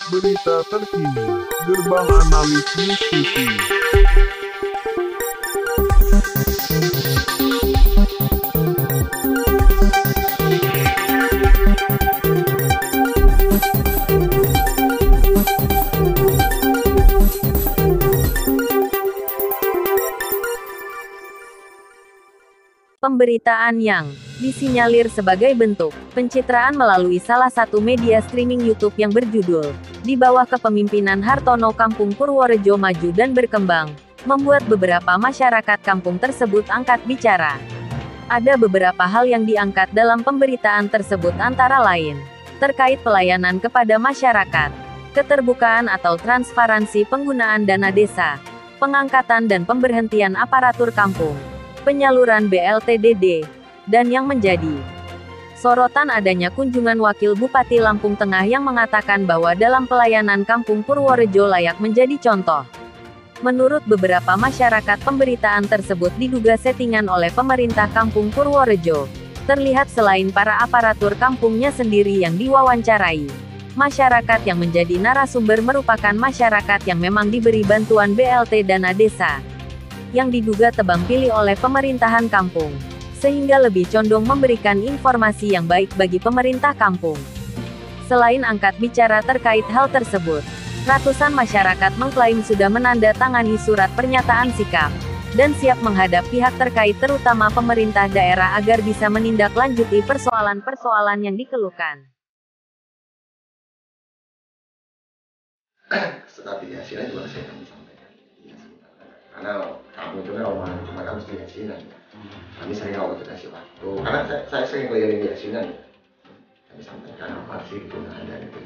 Berita terkini, Gerbang Analis News TV. Pemberitaan yang disinyalir sebagai bentuk pencitraan melalui salah satu media streaming YouTube yang berjudul "Di Bawah Kepemimpinan Hartono Kampung Purworejo Maju dan Berkembang" membuat beberapa masyarakat kampung tersebut angkat bicara. Ada beberapa hal yang diangkat dalam pemberitaan tersebut antara lain terkait pelayanan kepada masyarakat, keterbukaan atau transparansi penggunaan dana desa, pengangkatan dan pemberhentian aparatur kampung, penyaluran BLTDD, dan yang menjadi sorotan adanya kunjungan Wakil Bupati Lampung Tengah yang mengatakan bahwa dalam pelayanan Kampung Purworejo layak menjadi contoh. Menurut beberapa masyarakat, pemberitaan tersebut diduga settingan oleh pemerintah Kampung Purworejo. Terlihat selain para aparatur kampungnya sendiri yang diwawancarai, masyarakat yang menjadi narasumber merupakan masyarakat yang memang diberi bantuan BLT dana desa, yang diduga tebang pilih oleh pemerintahan kampung, sehingga lebih condong memberikan informasi yang baik bagi pemerintah kampung. Selain angkat bicara terkait hal tersebut, ratusan masyarakat mengklaim sudah menandatangani surat pernyataan sikap, dan siap menghadap pihak terkait terutama pemerintah daerah agar bisa menindaklanjuti persoalan-persoalan yang dikeluhkan. Tetapi hasilnya juga saya kami sampaikan. Karena kamu juga omongan cuma kamu sendiri asinan. Kami sering waktu kasih waktu. Karena saya sering keliling di asinan. Kami sampaikan apa sih gitu ada itu.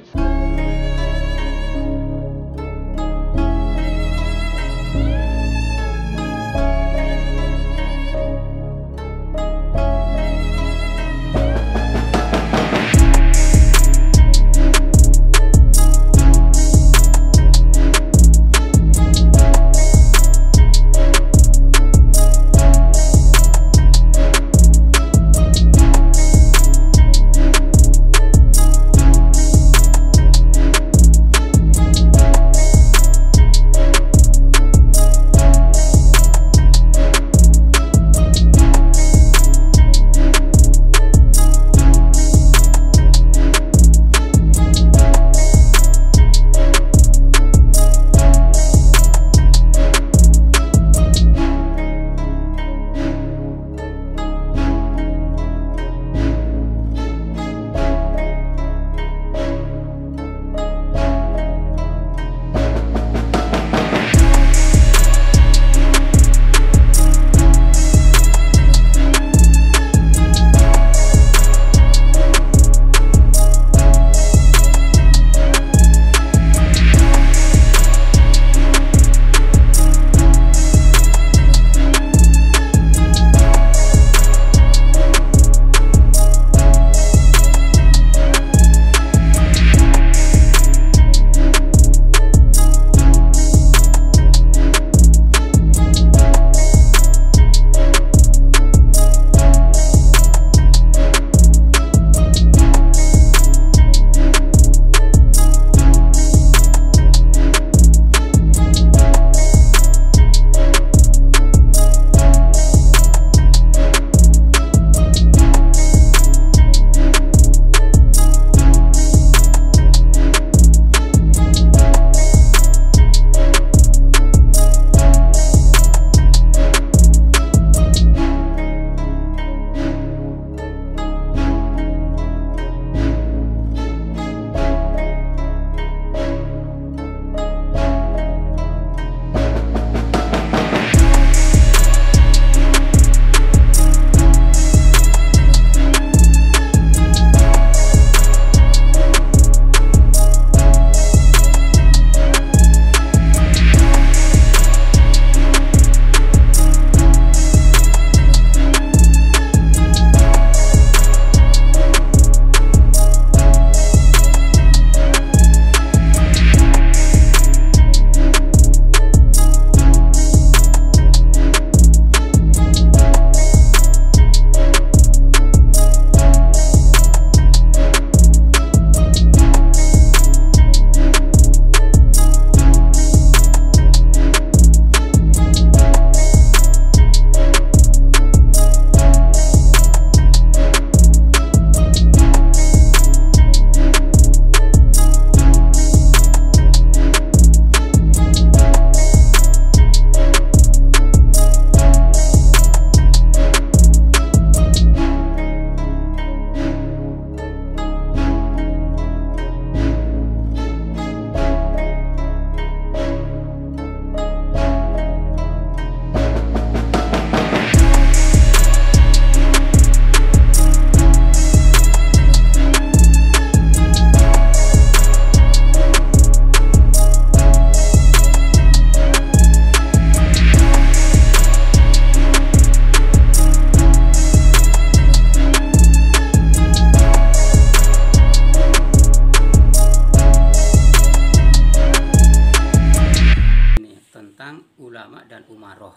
umaroh.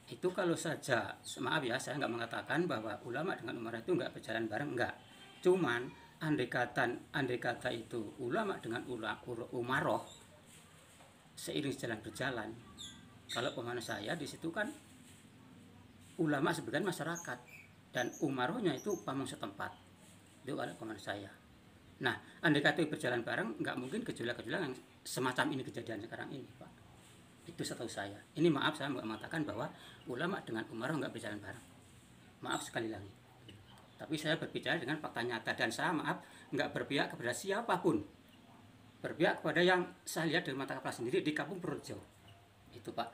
Itu kalau saja, maaf ya, saya nggak mengatakan bahwa ulama dengan umaroh itu nggak berjalan bareng, enggak. Cuman andai kata itu ulama dengan umaroh seiring jalan berjalan. Kalau pemahaman saya di situ kan ulama sebagian masyarakat dan umarohnya itu pamong setempat. Itu kalau pemahaman saya. Nah, andai kata itu berjalan bareng, nggak mungkin gejolak-gejolak yang semacam ini kejadian sekarang ini, Pak. Itu setahu saya. Ini maaf saya mengatakan bahwa ulama dengan umaroh nggak berjalan bareng. Maaf sekali lagi. Tapi saya berbicara dengan fakta nyata dan saya maaf nggak berpihak kepada siapapun. Berpihak kepada yang saya lihat dari mata kepala sendiri di Kampung Purworejo. Itu, Pak.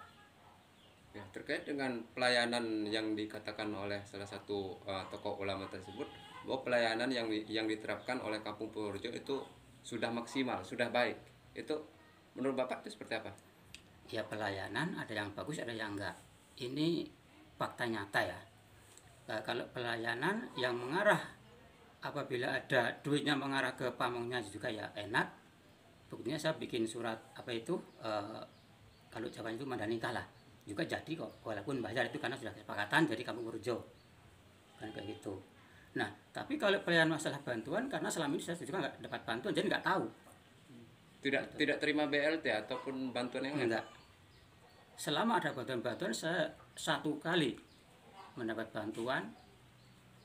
Ya, terkait dengan pelayanan yang dikatakan oleh salah satu tokoh ulama tersebut, bahwa pelayanan yang diterapkan oleh Kampung Purworejo itu sudah maksimal, sudah baik. Itu menurut Bapak itu seperti apa? Ya, pelayanan ada yang bagus, ada yang enggak. Ini fakta nyata ya. Kalau pelayanan yang mengarah, apabila ada duitnya mengarah ke pamongnya juga ya enak. Buktinya saya bikin surat apa itu, kalau Jawa itu Mandanika lah, juga jadi kok, walaupun bayar itu karena sudah kesepakatan jadi Kampung Purworejo kan kayak gitu. Nah, tapi kalau pelayanan masalah bantuan, karena selama ini saya juga nggak dapat bantuan, jadi nggak tahu. Tidak terima BLT ataupun bantuan yang lain? Enggak. Selama ada bantuan-bantuan, saya 1 kali mendapat bantuan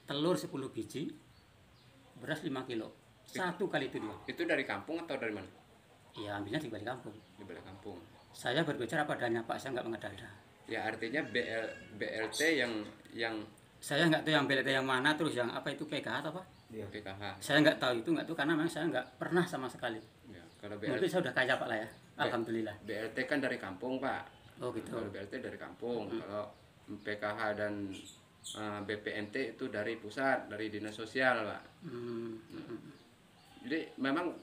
telur 10 biji, beras 5 kilo. 1 kali itu dia. Itu dari kampung atau dari mana? Ya, ambilnya di balik kampung. Di balik kampung. Saya berbicara padanya, Pak, saya nggak mengada-ada. Ya, artinya BLT yang Saya nggak tahu yang BLT yang mana, terus yang apa itu PKH atau apa? PKH. Saya nggak tahu itu, nggak tahu karena memang saya nggak pernah sama sekali. Ya, kalau Mungkin BLT, saya udah kaya, Pak lah ya. Alhamdulillah. BLT kan dari kampung, Pak. Oh gitu. Kalau BLT dari kampung, kalau PKH dan BPNT itu dari pusat, dari dinas sosial, Pak. Jadi memang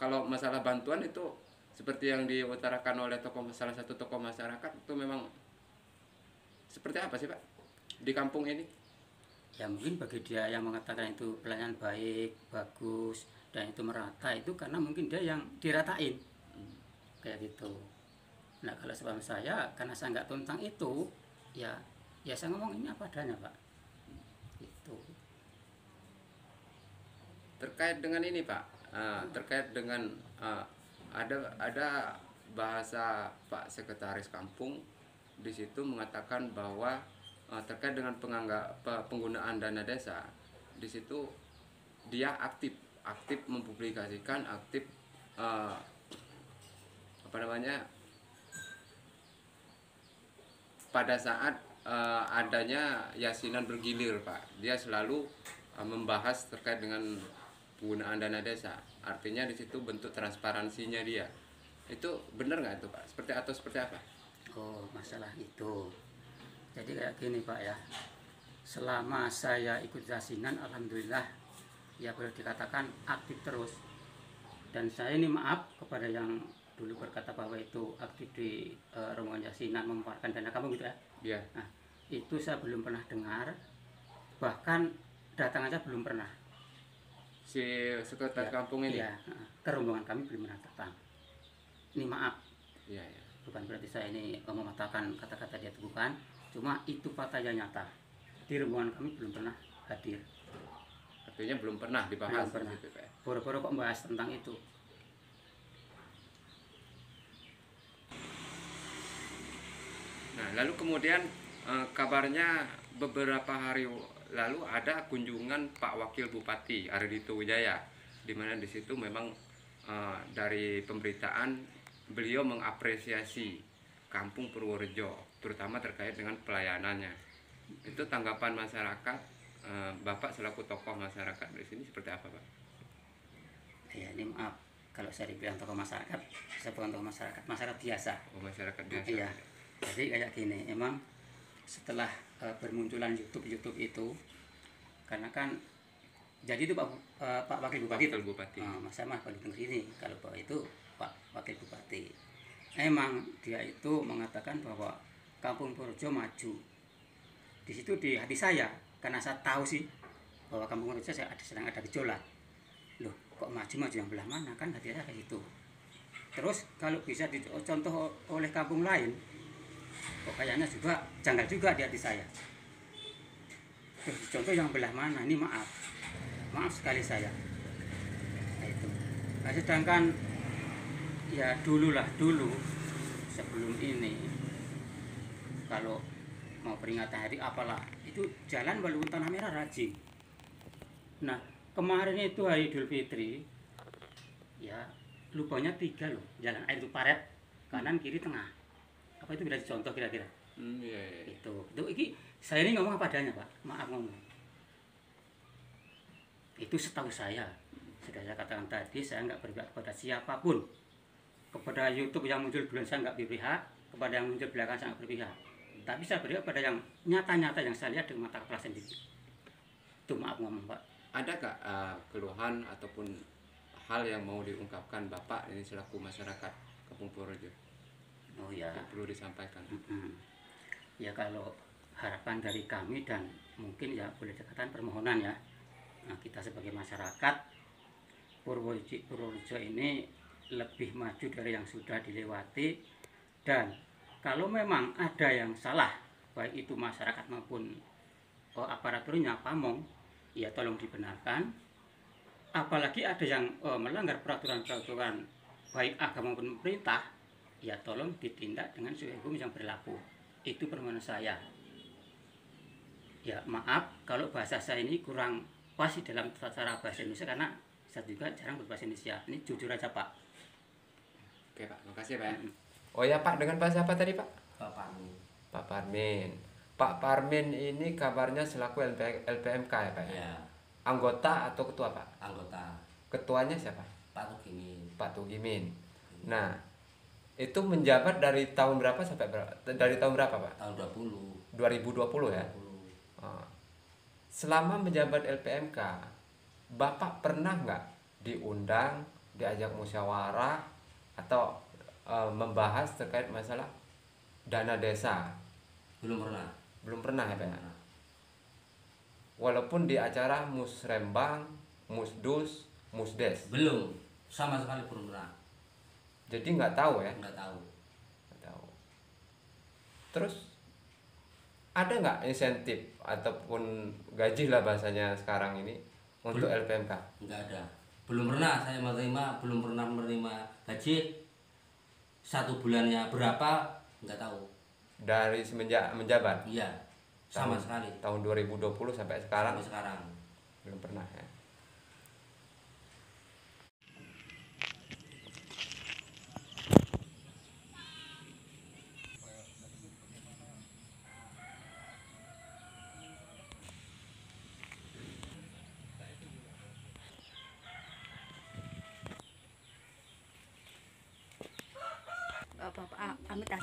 kalau masalah bantuan itu seperti yang diutarakan oleh salah satu tokoh masyarakat itu memang seperti apa sih, Pak, di kampung ini? Ya mungkin bagi dia yang mengatakan itu pelayanan baik, bagus, dan itu merata, itu karena mungkin dia yang diratain. Kayak gitu. Nah, kalau sebab saya, karena saya nggak tahu tentang itu, ya saya ngomong ini apa adanya, Pak. Itu. Terkait dengan ini, Pak, terkait dengan ada bahasa Pak Sekretaris Kampung di situ mengatakan bahwa terkait dengan penggunaan dana desa, di situ dia aktif mempublikasikan, aktif pada saat adanya yasinan bergilir, Pak. Dia selalu membahas terkait dengan penggunaan dana desa. Artinya di situ bentuk transparansinya dia. Itu benar nggak itu, Pak? Seperti apa? Oh, masalah itu. Jadi kayak gini, Pak ya. Selama saya ikut yasinan, alhamdulillah ya boleh dikatakan aktif terus. Dan saya ini maaf kepada yang dulu berkata bahwa itu aktif di rombongan yasinan memanfaatkan dana kampung gitu ya. Iya. Nah, itu saya belum pernah dengar. Bahkan datang aja belum pernah. Si sekretaris kampung ini? Iya, ke rombongan kami belum pernah datang. Ini maaf. Iya. Bukan berarti saya ini mematahkan kata-kata dia, bukan. Cuma itu faktanya nyata. Di rombongan kami belum pernah hadir. Artinya belum pernah dibahas. Belum pernah. Gitu, Pak. Boro-boro kok membahas tentang itu. Nah, lalu kemudian kabarnya beberapa hari lalu ada kunjungan Pak Wakil Bupati Ardhito Wijaya, di mana di situ memang dari pemberitaan beliau mengapresiasi Kampung Purworejo, terutama terkait dengan pelayanannya. Itu tanggapan masyarakat, Bapak selaku tokoh masyarakat di sini seperti apa, Pak? Ya, ini maaf kalau saya dibilang tokoh masyarakat, saya bukan tokoh masyarakat biasa. Oh, masyarakat biasa. Iya. Jadi kayak gini, emang setelah bermunculan YouTube itu, karena kan jadi itu Pak Wakil Bupati. Wakil Bupati. Mas Mas baru dengar ini kalau bahwa itu Pak Wakil Bupati. Emang dia itu mengatakan bahwa Kampung Purworejo maju. Di situ di hati saya, karena saya tahu sih bahwa Kampung Purworejo sedang ada gejolak. Loh, kok maju yang belah mana, kan hati saya kayak gitu. Terus kalau bisa dicontoh oleh kampung lain, kok kayaknya juga janggal juga di hati saya. Terus contoh yang belah mana, ini maaf sekali saya. Nah, itu. Nah, sedangkan ya dulu sebelum ini kalau mau peringatan hari apalah itu jalan walaupun tanah merah rajin. Nah kemarin itu hari Idul Fitri ya lubangnya 3 loh, jalan air itu paret kanan kiri tengah. Apa itu bisa contoh kira-kira? Iya. Itu iki saya ini ngomong apa adanya Pak, maaf ngomong. Itu setahu saya, sudah saya katakan tadi, saya nggak berpihak kepada siapapun. Kepada YouTube yang muncul bulan saya nggak berpihak, kepada yang muncul belakang saya nggak berpihak. Tapi saya berpihak kepada yang nyata-nyata yang saya lihat dengan mata kepala sendiri. Itu maaf ngomong Pak. Ada gak keluhan ataupun hal yang mau diungkapkan Bapak ini selaku masyarakat Kampung Purworejo? Oh ya. Yang perlu disampaikan. Ya kalau harapan dari kami dan mungkin ya boleh dikatakan permohonan ya. Nah, kita sebagai masyarakat Purworejo ini lebih maju dari yang sudah dilewati, dan kalau memang ada yang salah baik itu masyarakat maupun aparaturnya pamong, ya tolong dibenarkan. Apalagi ada yang melanggar peraturan-peraturan baik agama maupun pemerintah, ya tolong ditindak dengan sesuai hukum yang berlaku. Itu permohonan saya. Ya maaf kalau bahasa saya ini kurang pas di dalam cara bahasa Indonesia, karena saya juga jarang berbahasa Indonesia. Ini jujur aja Pak. Oke Pak, makasih Pak. Oh ya Pak, dengan bahasa apa tadi Pak? Pak Parmin. Pak Parmin. Pak Parmin ini kabarnya selaku LPMK ya Pak? Ya, Anggota atau ketua Pak? anggota Ketuanya siapa? Pak Tugimin. Pak Tugimin. Nah, itu menjabat dari tahun berapa sampai berapa? Dari tahun berapa Pak? Tahun 2020 ya? 20. Oh. Selama menjabat LPMK, Bapak pernah nggak diundang, diajak musyawarah atau membahas terkait masalah dana desa? Belum pernah. Belum pernah ya Pak? Walaupun di acara Musrembang, Musdus, Musdes. Belum. Sama sekali belum pernah. Jadi nggak tahu ya? Nggak tahu. Nggak tahu. Terus ada nggak insentif ataupun gaji lah bahasanya sekarang ini untuk LPMK? Nggak ada. Belum pernah saya menerima, belum pernah menerima gaji. 1 bulannya berapa? Nggak tahu. Dari semenjak menjabat? Iya. Sama sekali. Tahun 2020 sampai sekarang? Sampai sekarang. Belum pernah ya. Bapak Amit ah.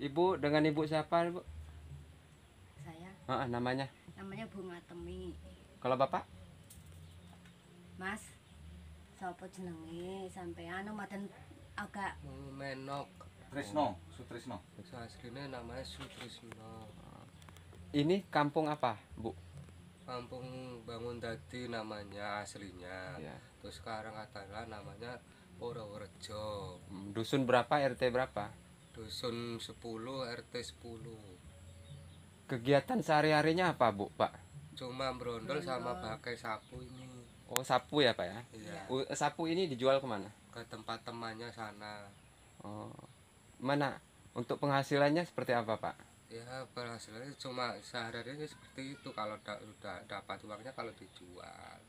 Ibu, dengan ibu siapa ibu? Saya Namanya? namanya Bunga Temi. Kalau bapak? Mas, sapa jenenge sampean madan agak Menok. Sutrisno. Aslinya namanya Sutrisno. Ini kampung apa bu? Kampung Bangun Dadi namanya aslinya. Ya. Terus sekarang adalah namanya Purworejo. Dusun berapa, RT berapa? Dusun 10 RT 10. Kegiatan sehari-harinya apa bu pak? Cuma berondol sama pakai sapu ini. Oh sapu ya pak ya? Iya. Sapu ini dijual kemana? Ke tempat temannya sana. Oh, mana? Untuk penghasilannya seperti apa pak? Ya berhasilnya cuma sehari-harinya seperti itu. Kalau udah dapat uangnya kalau dijual.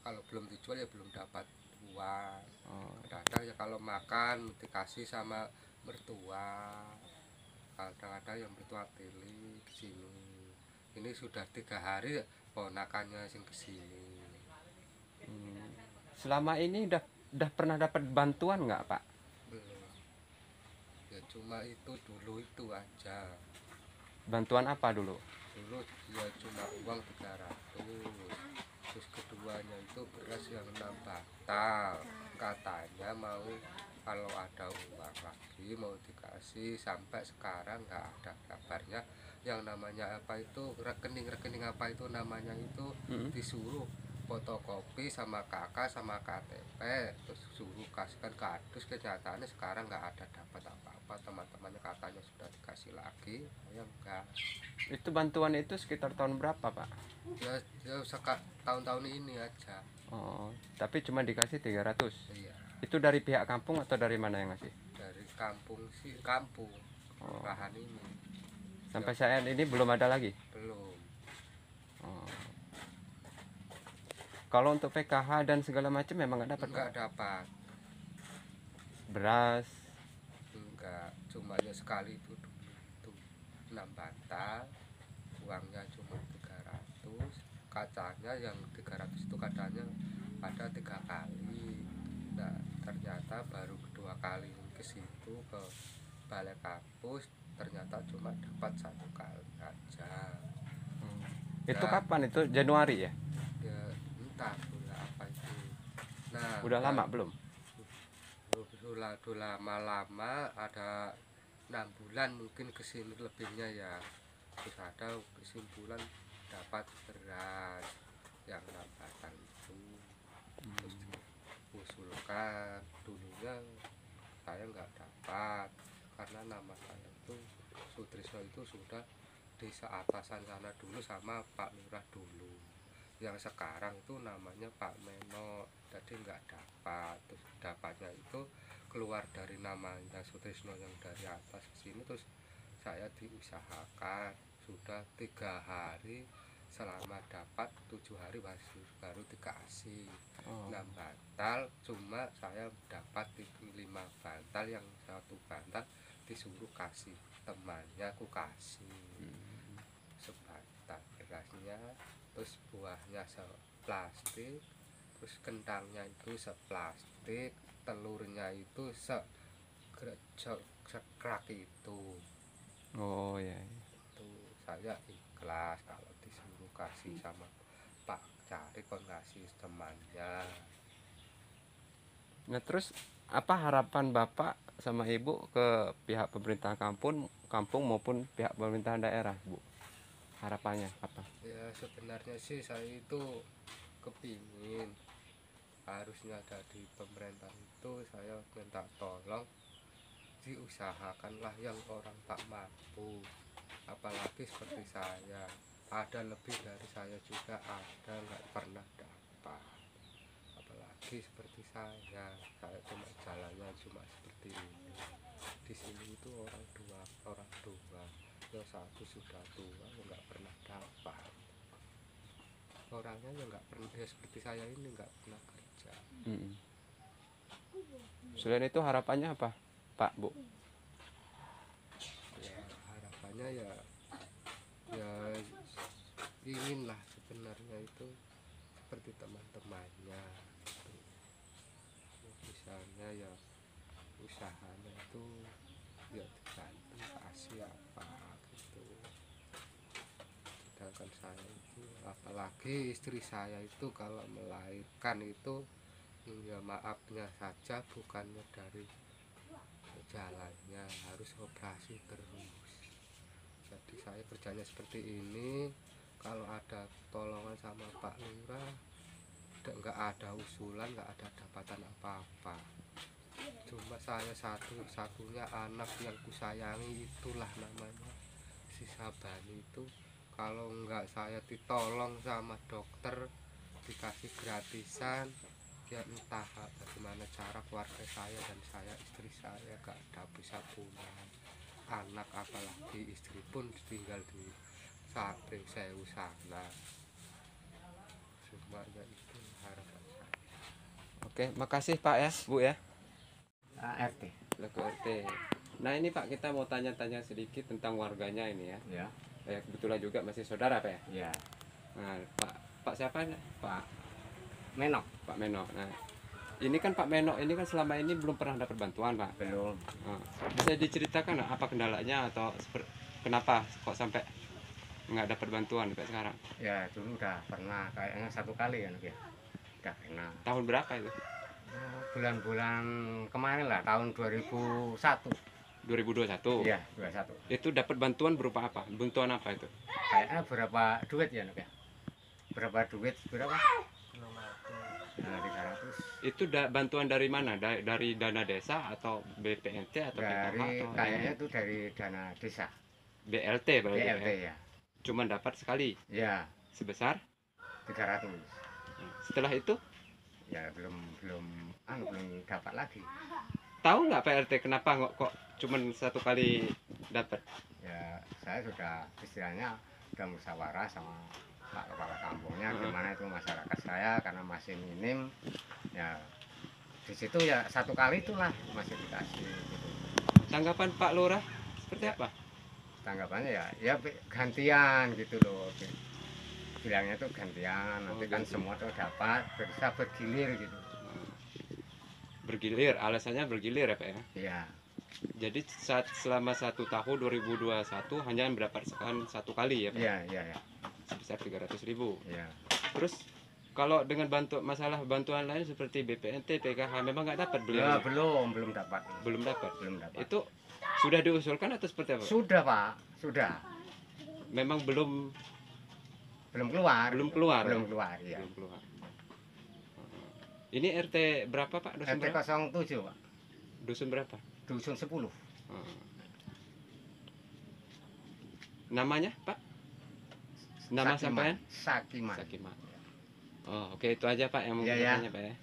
Kalau belum dijual ya belum dapat uang. Kadang-kadang ya kalau makan dikasih sama mertua. Kadang-kadang yang mertua pilih ke sini. Ini sudah 3 hari ponakannya sing ke sini. Selama ini udah pernah dapat bantuan nggak pak? Belum. Ya cuma itu dulu itu aja. Bantuan apa dulu? Dulu ya cuma uang 300. Terus keduanya itu beras yang 6 batal. Katanya mau kalau ada uang lagi mau dikasih, sampai sekarang nggak ada kabarnya. Yang namanya apa itu rekening apa itu namanya itu disuruh fotokopi sama kakak sama KTP, terus suruh kasihkan kardus. Kenyataannya sekarang nggak ada dapat apa-apa. Teman-temannya katanya sudah dikasih lagi, saya enggak. Itu bantuan itu sekitar tahun berapa, Pak? Ya tahun-tahun ini aja. Oh, tapi cuma dikasih 300. Iya, Itu dari pihak kampung atau dari mana yang ngasih? dari kampung sih, kampung Oh. lahan ini Sampai saat ini belum ada lagi. belum. Oh. Kalau untuk PKH dan segala macam memang nggak dapat, Pak? Enggak dapat, Beras. enggak. Cuma ya sekali itu dulu itu 6 bantal, uangnya cuma 300. Kacanya yang 300 itu katanya ada 3 kali. Nah, ternyata baru kedua kali ke situ ke balai kampus, ternyata cuma dapat 1 kali aja. Itu Ya. kapan itu? Januari ya? Ya entah bulan apa itu. Nah, Udah lama belum? Udah lama-lama, ada 6 bulan mungkin kesini lebihnya ya. Terus ada kesimpulan dapat beras yang 6 batang itu. Terus diusulkan, dulunya saya nggak dapat karena nama saya itu Sutrisno itu sudah di seatasan sana dulu sama Pak Lurah dulu. Yang sekarang itu namanya Pak Meno, jadi nggak dapat. Terus dapatnya itu keluar dari namanya Sutrisno yang dari atas ke sini. Terus saya diusahakan sudah 3 hari, selama dapat 7 hari baru dikasih 6 bantal. Cuma saya dapat itu 5 bantal, yang 1 bantal disuruh kasih temannya, aku kasih sebantal berasnya, terus buahnya seplastik, terus kentangnya itu seplastik, telurnya itu sekrak itu. Oh ya. Itu saya ikhlas kalau disuruh kasih sama Pak Cari kon ngasih temannya. Nah terus apa harapan Bapak sama Ibu ke pihak pemerintah kampung maupun pihak pemerintahan daerah, Bu? Harapannya apa? Ya sebenarnya sih saya itu kepingin, harusnya dari pemerintah itu saya minta tolong diusahakanlah yang orang tak mampu, apalagi seperti saya. Ada lebih dari saya juga, ada nggak pernah dapat, apalagi seperti saya cuma jalannya cuma seperti ini. Di sini itu orang dua, yang satu sudah tua yang nggak pernah dapat, orangnya yang nggak pernah, ya seperti saya ini nggak pernah kerja. Selain itu harapannya apa, Pak, Bu? Ya harapannya ya inginlah sebenarnya itu seperti teman-temannya gitu. Misalnya ya usahanya itu ya dibantu kasih apa gitu. Sedangkan saya itu, apalagi istri saya itu kalau melahirkan itu ya maafnya saja, bukannya dari jalannya harus operasi terus. Jadi saya kerjanya seperti ini, kalau ada tolongan sama Pak Lurah nggak ada usulan, nggak ada dapatan apa-apa. Cuma saya satu-satunya anak yang kusayangi, itulah namanya si Sabani itu. Kalau nggak saya ditolong sama dokter, dikasih gratisan, ya entah bagaimana cara keluarga saya dan saya, istri saya gak ada bisa punya anak, apalagi istri pun tinggal di Sapring Sewu sana. Semuanya itu harapan saya. Oke, makasih Pak ya, Bu ya. ART. Laku RT. Nah ini Pak, kita mau tanya-tanya sedikit tentang warganya ini ya. Ya. Kebetulan juga masih saudara Pak ya. Ya. Nah Pak siapa? Pak Menok. Pak Menok. Nah ini kan Pak Menok ini kan selama ini belum pernah dapat bantuan Pak. Belum. Nah, bisa diceritakan nggak apa kendalanya atau kenapa kok sampai nggak dapat bantuan sampai sekarang? Ya dulu udah pernah, kayaknya 1 kali ya, ya. Udah pernah. Tahun berapa itu? Bulan-bulan kemarin lah, tahun 2001. 2021. Iya, 21. Itu dapat bantuan berupa apa? Bantuan apa itu? Kayaknya berapa duit ya, ya? Berapa duit? Berapa? belum ada. Nah, 300 Itu bantuan dari mana? Dari dana desa atau BPNT atau PKH dari atau kayaknya itu dari dana desa. BLT berarti BLT ya? ya. Cuman dapat sekali Ya, sebesar 300. setelah itu Ya belum dapat lagi. tahu nggak PRT kenapa kok cuman satu kali dapat? Ya, saya sudah istilahnya udah musyawarah sama Pak Kepala Kampungnya gimana itu masyarakat saya karena masih minim. Ya di situ ya satu kali itulah masih dikasih gitu. Tanggapan Pak Lurah seperti apa? Tanggapannya ya gantian gitu loh. Bilangnya itu gantian, nanti kan semua tuh dapat bisa bergilir gitu. Bergilir, alasannya bergilir ya Pak ya? Iya. Jadi selama 1 tahun 2021 hanya mendapatkan satu kali ya Pak? Iya. Sebesar 300.000. Iya. Terus kalau dengan masalah bantuan lain seperti BPNT, PKH memang nggak dapat beliau? Ya, belum dapat. Belum dapat. Belum dapat. Itu sudah diusulkan atau seperti apa? Sudah Pak, sudah. Memang belum keluar. Belum keluar. Ya. Belum keluar. Ini RT berapa Pak? Dusun RT berapa? 07 Pak. Dusun berapa? Dusun 10. Namanya Pak? Nama sampean? Sakiman. Oh, oke itu aja Pak yang mau Iya, ya. bertanya Pak ya.